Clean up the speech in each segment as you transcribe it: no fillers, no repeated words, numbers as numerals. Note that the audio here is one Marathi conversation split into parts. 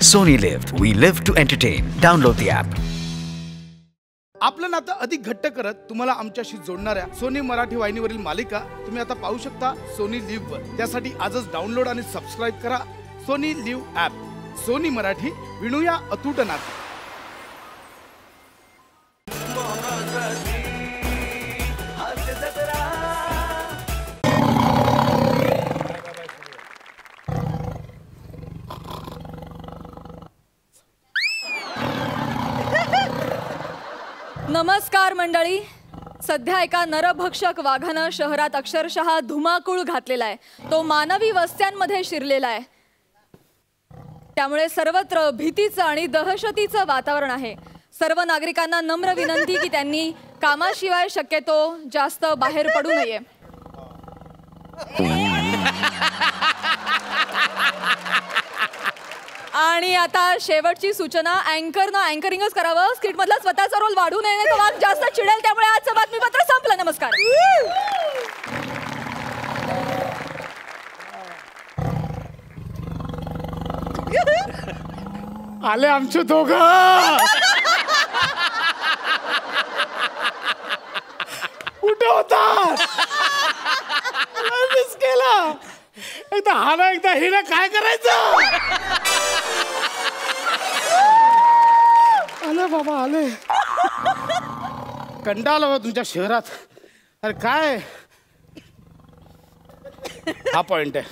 Sony Live. We live to entertain. Download the app. आपलं नातं अधिक घट्ट करत तुम्हाला आमच्याशी जोडणाऱ्या सोनी मराठी वाहिनीवरील मालिका तुम्ही आता पाहू शकता सोनी लिव्ह वर। त्यासाठी आजच डाउनलोड आणि सबस्क्राइब करा Sony Liv app. Sony Marathi, विणूया अतूट नातं। नमस्कार मंडळी। सध्या एका नरभक्षक वाघानं शहरात अक्षरशः धुमाकूळ घातलेला आहे। तो मानवी वस्त्यांमध्ये शिरलेला आहे, त्यामुळे सर्वत्र भीतीचं आणि दहशतीचं वातावरण आहे। सर्व नागरिकांना नम्र विनंती की त्यांनी कामाशिवाय शक्यतो जास्त बाहेर पडू नये। आणि आता शेवटची सूचना, अँकरनं अँकरिंगच करावं। स्क्रिप्ट मधला स्वतःचा रोल वाढू नये, तो वाघ जास्त चिडेल। त्यामुळे आजचं बातमीपत्र संपलं। नमस्कार। आले आमचे दोघं। कुठे होता? मिस केला। एकदा हा ना एकदा ही ना, काय करायचं? आले बाबा आले। कंटाळा आला तुमच्या शहरात। अरे काय हा पॉइंट आहे?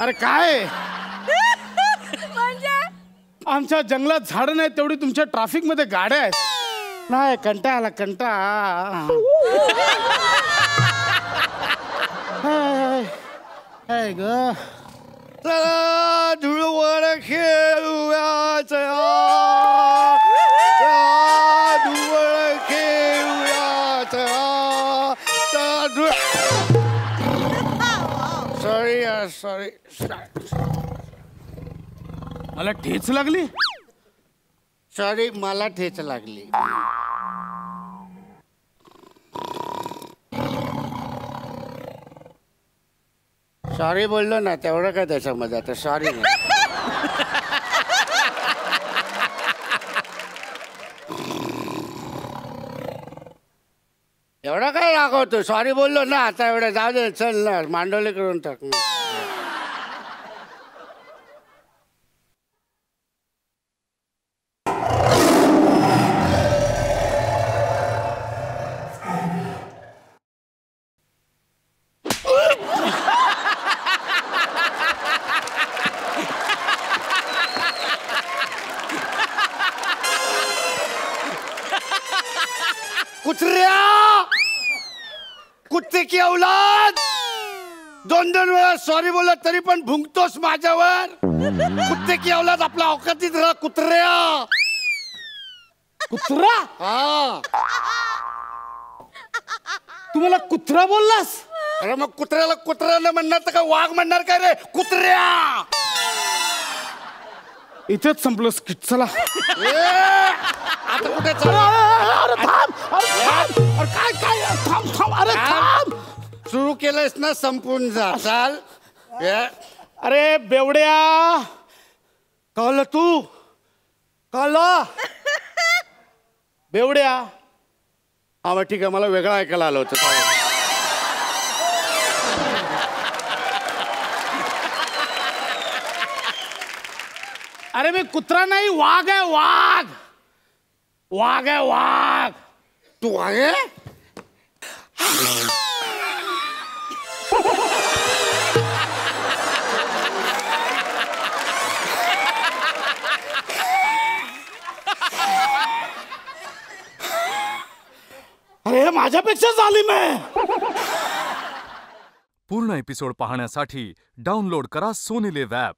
अरे काय म्हणजे आमच्या जंगलात झाडं नाही, तेवढी तुमच्या ट्रॅफिक मध्ये गाड्या आहेत। नाही कंटाळा आला, कंटाळा। हाय ग, चला धुळवड खेळूया, चला धुळवड खेळूया, चला सॉरी सॉरी, मला ठेच लागली। सॉरी, मला ठेच लागली। सॉरी बोललो ना, तेवढं काय त्याच्यामध्ये आता सॉरी नाही। एवढं काय रागवतो? सॉरी बोललो ना, आता एवढं जाऊ दे, चल ना मांडवली करून टाक। कुत्र्या, कुत्ते की औलाद, दोन वेळा सॉरी बोलत तरी पण भुंकतोस माझ्यावर। कुत्ते की औलाद, आपल्या औकातीत राहा कुत्र्या। कुत्रा? हा, तू मला कुत्रा बोललास? अरे मग कुत्र्याला कुत्र्याला म्हणणार तर का वाघ म्हणणार काय रे? कुत्र्या। इथेच संपलं स्किट। चला आता कुठे काय काय? थांब थांब, अरे थांब। सुरू केलंयस ना, संपून जा, चाल। अरे बेवड्या, कळलं तू? कळलं बेवड्या? हा मग ठीक आहे, मला वेगळं ऐकायला आलं होतं। अरे मी कुत्रा नाही, वाघ आहे, वाघ। वाघ आहे, वाघ। तू वाघ आहे? अरे माझ्यापेक्षा जालिम आहे। पूर्ण एपिसोड पाहण्यासाठी डाउनलोड करा सोनी लिव्ह ॲप।